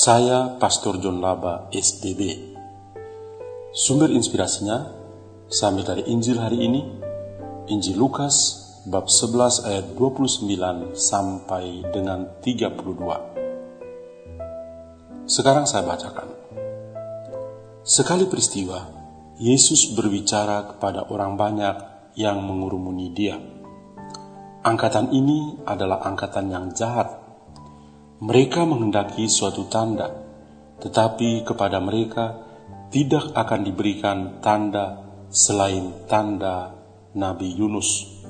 Saya Pastor John Laba, SDB. Sumber inspirasinya saya ambil dari Injil hari ini, Injil Lukas bab 11 ayat 29 sampai dengan 32. Sekarang saya bacakan. Sekali peristiwa, Yesus berbicara kepada orang banyak yang mengurumuni dia. Angkatan ini adalah angkatan yang jahat. Mereka menghendaki suatu tanda, tetapi kepada mereka tidak akan diberikan tanda selain tanda Nabi Yunus.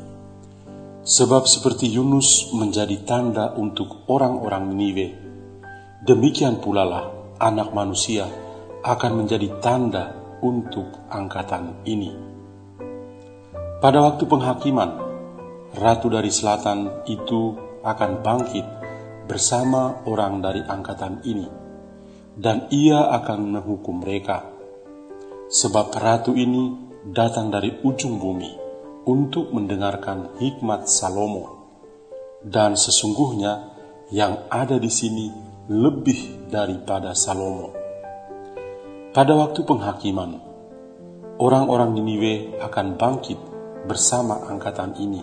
Sebab seperti Yunus menjadi tanda untuk orang-orang Niniwe, demikian pula lah Anak Manusia akan menjadi tanda untuk angkatan ini. Pada waktu penghakiman, Ratu dari Selatan itu akan bangkit bersama orang dari angkatan ini, dan ia akan menghukum mereka. Sebab Ratu ini datang dari ujung bumi untuk mendengarkan hikmat Salomo, dan sesungguhnya yang ada di sini lebih daripada Salomo. Pada waktu penghakiman, orang-orang Niniwe akan bangkit bersama angkatan ini,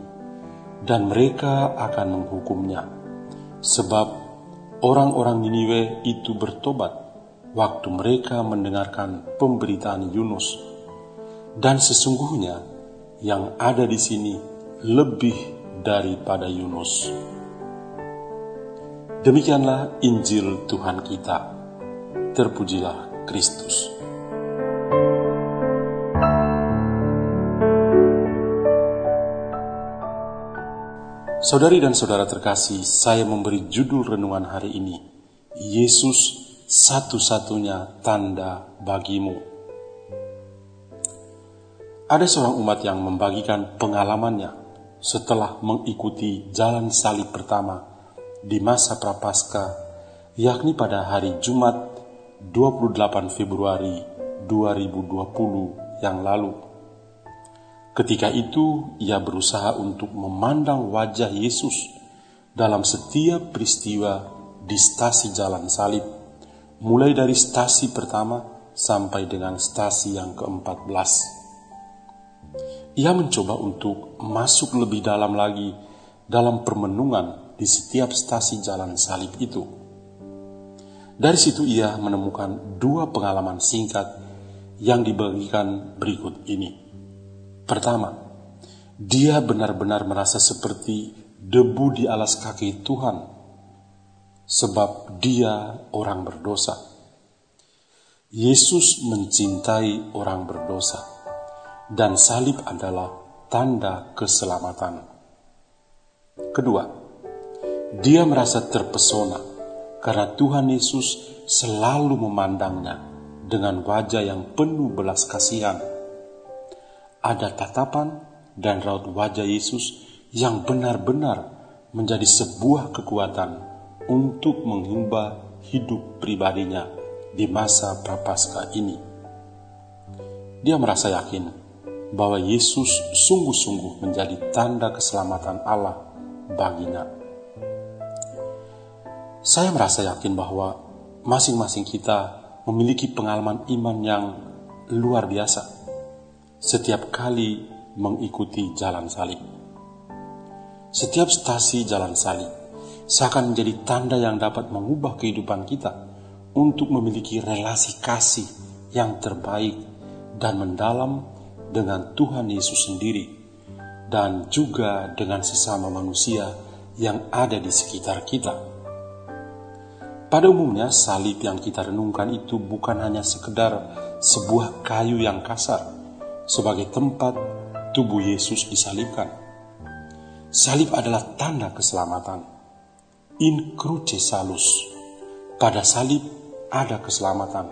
dan mereka akan menghukumnya. Sebab orang-orang Niniwe itu bertobat waktu mereka mendengarkan pemberitaan Yunus, dan sesungguhnya yang ada di sini lebih daripada Yunus. Demikianlah Injil Tuhan kita. Terpujilah Kristus. Saudari dan saudara terkasih, saya memberi judul renungan hari ini, Yesus satu-satunya tanda bagimu. Ada seorang umat yang membagikan pengalamannya setelah mengikuti jalan salib pertama di masa Prapaskah, yakni pada hari Jumat 28 Februari 2020 yang lalu. Ketika itu, ia berusaha untuk memandang wajah Yesus dalam setiap peristiwa di stasi jalan salib, mulai dari stasi pertama sampai dengan stasi yang ke-14. Ia mencoba untuk masuk lebih dalam lagi dalam permenungan di setiap stasi jalan salib itu. Dari situ ia menemukan dua pengalaman singkat yang dibagikan berikut ini. Pertama, dia benar-benar merasa seperti debu di alas kaki Tuhan, sebab dia orang berdosa. Yesus mencintai orang berdosa, dan salib adalah tanda keselamatan. Kedua, dia merasa terpesona karena Tuhan Yesus selalu memandangnya dengan wajah yang penuh belas kasihan. Ada tatapan dan raut wajah Yesus yang benar-benar menjadi sebuah kekuatan untuk menghamba hidup pribadinya di masa Prapaskah ini. Dia merasa yakin bahwa Yesus sungguh-sungguh menjadi tanda keselamatan Allah baginya. Saya merasa yakin bahwa masing-masing kita memiliki pengalaman iman yang luar biasa setiap kali mengikuti jalan salib. Setiap stasi jalan salib seakan menjadi tanda yang dapat mengubah kehidupan kita untuk memiliki relasi kasih yang terbaik dan mendalam dengan Tuhan Yesus sendiri, dan juga dengan sesama manusia yang ada di sekitar kita. Pada umumnya, salib yang kita renungkan itu bukan hanya sekedar sebuah kayu yang kasar sebagai tempat tubuh Yesus disalibkan. Salib adalah tanda keselamatan. In cruce salus. Pada salib ada keselamatan,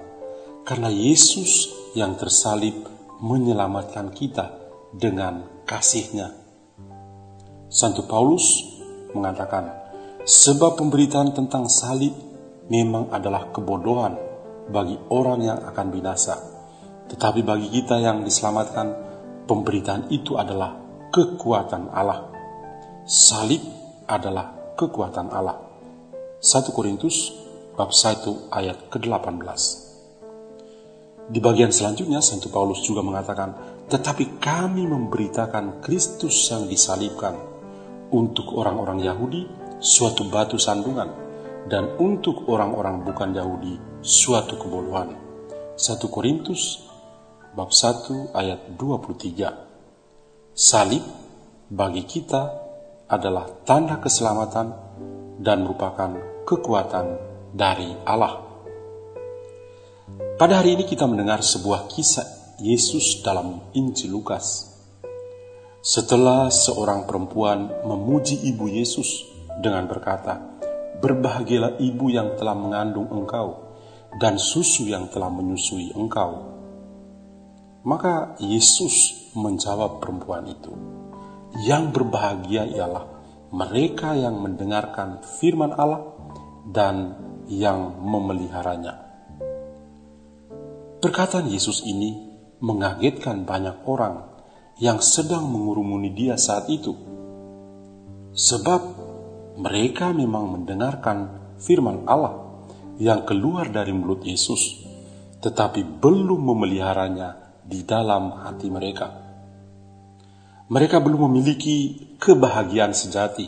karena Yesus yang tersalib menyelamatkan kita dengan kasih-Nya. Santo Paulus mengatakan, sebab pemberitaan tentang salib memang adalah kebodohan bagi orang yang akan binasa, tetapi bagi kita yang diselamatkan, pemberitaan itu adalah kekuatan Allah. Salib adalah kekuatan Allah. 1 Korintus bab 1 ayat ke-18. Di bagian selanjutnya, Santo Paulus juga mengatakan, tetapi kami memberitakan Kristus yang disalibkan, untuk orang-orang Yahudi suatu batu sandungan, dan untuk orang-orang bukan Yahudi suatu kebodohan. 1 Korintus bab 1 ayat 23. Salib bagi kita adalah tanda keselamatan dan merupakan kekuatan dari Allah. Pada hari ini kita mendengar sebuah kisah Yesus dalam Injil Lukas. Setelah seorang perempuan memuji ibu Yesus dengan berkata, "Berbahagialah ibu yang telah mengandung engkau dan susu yang telah menyusui engkau." Maka Yesus menjawab perempuan itu, "Yang berbahagia ialah mereka yang mendengarkan firman Allah dan yang memeliharanya." Perkataan Yesus ini mengagetkan banyak orang yang sedang mengurumuni dia saat itu. Sebab mereka memang mendengarkan firman Allah yang keluar dari mulut Yesus, tetapi belum memeliharanya di dalam hati mereka. Mereka belum memiliki kebahagiaan sejati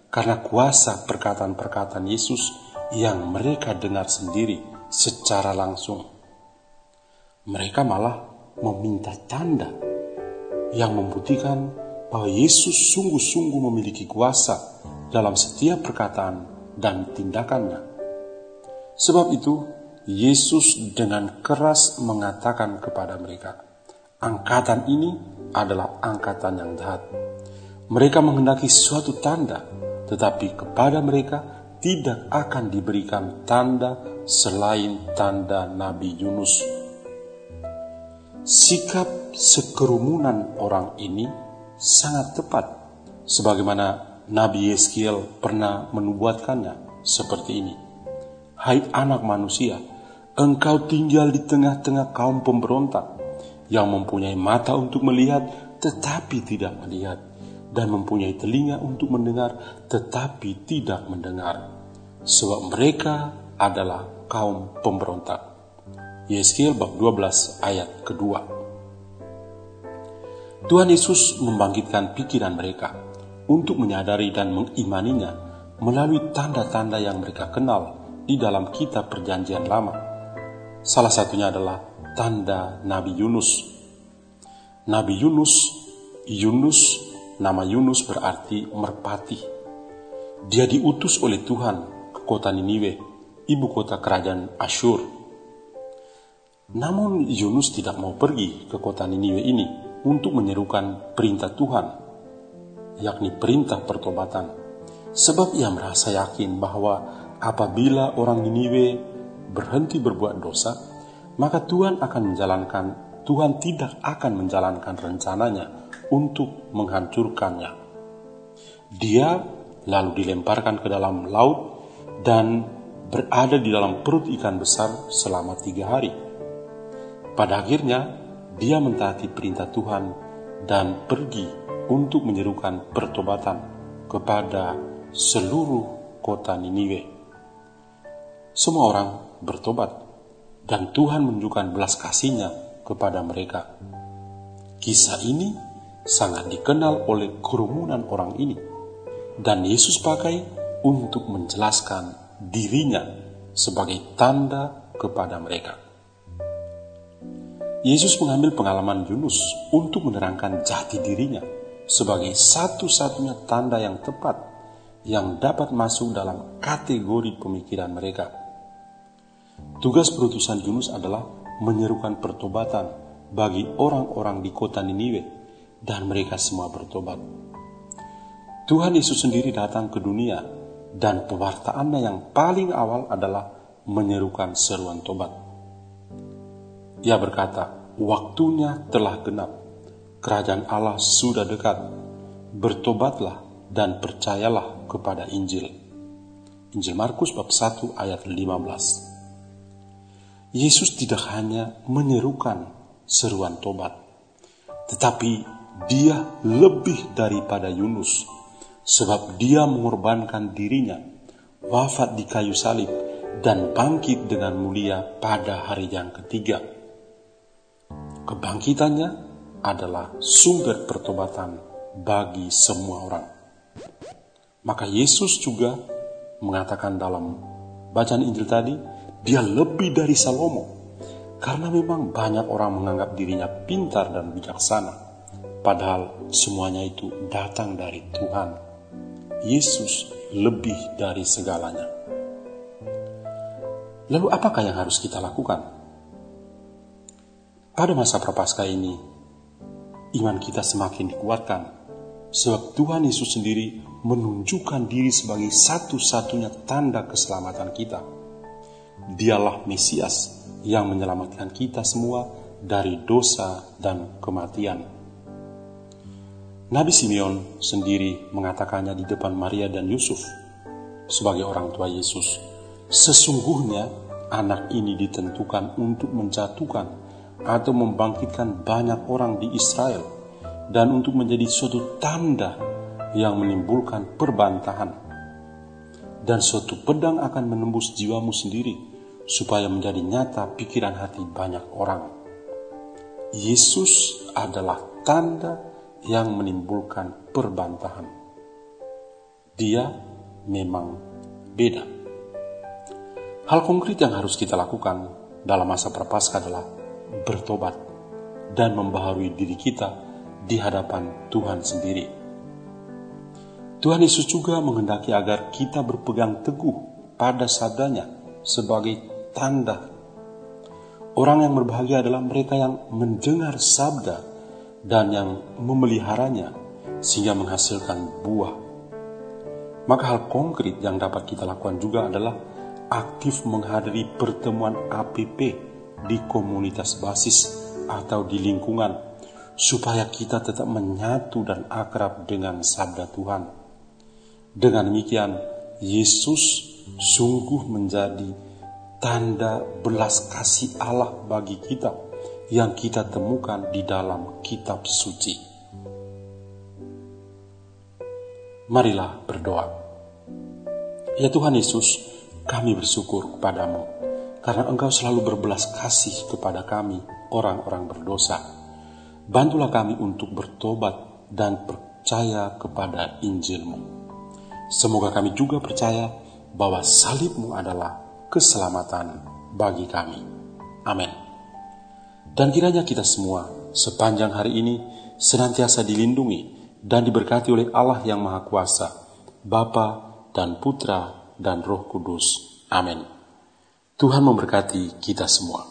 karena kuasa perkataan-perkataan Yesus yang mereka dengar sendiri secara langsung. Mereka malah meminta tanda yang membuktikan bahwa Yesus sungguh-sungguh memiliki kuasa dalam setiap perkataan dan tindakannya. Sebab itu, Yesus dengan keras mengatakan kepada mereka, angkatan ini adalah angkatan yang jahat. Mereka menghendaki suatu tanda, tetapi kepada mereka tidak akan diberikan tanda selain tanda Nabi Yunus. Sikap sekerumunan orang ini sangat tepat, sebagaimana Nabi Yeskiel pernah menubuatkannya seperti ini. Hai anak manusia, engkau tinggal di tengah-tengah kaum pemberontak yang mempunyai mata untuk melihat tetapi tidak melihat, dan mempunyai telinga untuk mendengar tetapi tidak mendengar, sebab mereka adalah kaum pemberontak. Yeskiel bab 12 ayat kedua. Tuhan Yesus membangkitkan pikiran mereka untuk menyadari dan mengimaninya melalui tanda-tanda yang mereka kenal di dalam kitab Perjanjian Lama. Salah satunya adalah tanda Nabi Yunus. Nabi Yunus, nama Yunus berarti merpati. Dia diutus oleh Tuhan ke kota Niniwe, ibu kota kerajaan Asyur. Namun Yunus tidak mau pergi ke kota Niniwe ini untuk menyerukan perintah Tuhan, yakni perintah pertobatan. Sebab ia merasa yakin bahwa apabila orang Niniwe berhenti berbuat dosa, maka Tuhan tidak akan menjalankan rencananya untuk menghancurkannya. Dia lalu dilemparkan ke dalam laut dan berada di dalam perut ikan besar selama 3 hari. Pada akhirnya, dia mentaati perintah Tuhan dan pergi untuk menyerukan pertobatan kepada seluruh kota Niniwe. Semua orang bertobat dan Tuhan menunjukkan belas kasih-Nya kepada mereka. Kisah ini sangat dikenal oleh kerumunan orang ini, dan Yesus pakai untuk menjelaskan dirinya sebagai tanda kepada mereka. Yesus mengambil pengalaman Yunus untuk menerangkan jati dirinya sebagai satu-satunya tanda yang tepat yang dapat masuk dalam kategori pemikiran mereka. Tugas perutusan Yunus adalah menyerukan pertobatan bagi orang-orang di kota Niniwe, dan mereka semua bertobat. Tuhan Yesus sendiri datang ke dunia, dan pewartaannya yang paling awal adalah menyerukan seruan tobat. Ia berkata, waktunya telah genap, kerajaan Allah sudah dekat, bertobatlah dan percayalah kepada Injil. Injil Markus bab 1 ayat 15. Yesus tidak hanya menyerukan seruan tobat, tetapi dia lebih daripada Yunus, sebab dia mengorbankan dirinya, wafat di kayu salib, dan bangkit dengan mulia pada hari yang ketiga. Kebangkitannya adalah sumber pertobatan bagi semua orang. Maka Yesus juga mengatakan dalam bacaan Injil tadi, dia lebih dari Salomo. Karena memang banyak orang menganggap dirinya pintar dan bijaksana, padahal semuanya itu datang dari Tuhan. Yesus lebih dari segalanya. Lalu apakah yang harus kita lakukan? Pada masa Prapaskah ini, iman kita semakin dikuatkan, sebab Tuhan Yesus sendiri menunjukkan diri sebagai satu-satunya tanda keselamatan kita. Dialah Mesias yang menyelamatkan kita semua dari dosa dan kematian. Nabi Simeon sendiri mengatakannya di depan Maria dan Yusuf sebagai orang tua Yesus. Sesungguhnya anak ini ditentukan untuk menjatuhkan atau membangkitkan banyak orang di Israel dan untuk menjadi suatu tanda yang menimbulkan perbantahan. Dan suatu pedang akan menembus jiwamu sendiri supaya menjadi nyata pikiran hati banyak orang. Yesus adalah tanda yang menimbulkan perbantahan. Dia memang beda. Hal konkret yang harus kita lakukan dalam masa Prapaskah adalah bertobat dan membaharui diri kita di hadapan Tuhan sendiri. Tuhan Yesus juga menghendaki agar kita berpegang teguh pada sabdanya sebagai tanda. Orang yang berbahagia adalah mereka yang mendengar sabda dan yang memeliharanya sehingga menghasilkan buah. Maka hal konkret yang dapat kita lakukan juga adalah aktif menghadiri pertemuan APP di komunitas basis atau di lingkungan, supaya kita tetap menyatu dan akrab dengan sabda Tuhan. Dengan demikian, Yesus sungguh menjadi tanda belas kasih Allah bagi kita yang kita temukan di dalam kitab suci. Marilah berdoa. Ya Tuhan Yesus, kami bersyukur kepadamu karena Engkau selalu berbelas kasih kepada kami, orang-orang berdosa. Bantulah kami untuk bertobat dan percaya kepada Injil-Mu. Semoga kami juga percaya bahwa salib-Mu adalah keselamatan bagi kami. Amin. Dan kiranya kita semua sepanjang hari ini senantiasa dilindungi dan diberkati oleh Allah yang Maha Kuasa, Bapa dan Putra dan Roh Kudus. Amin. Tuhan memberkati kita semua.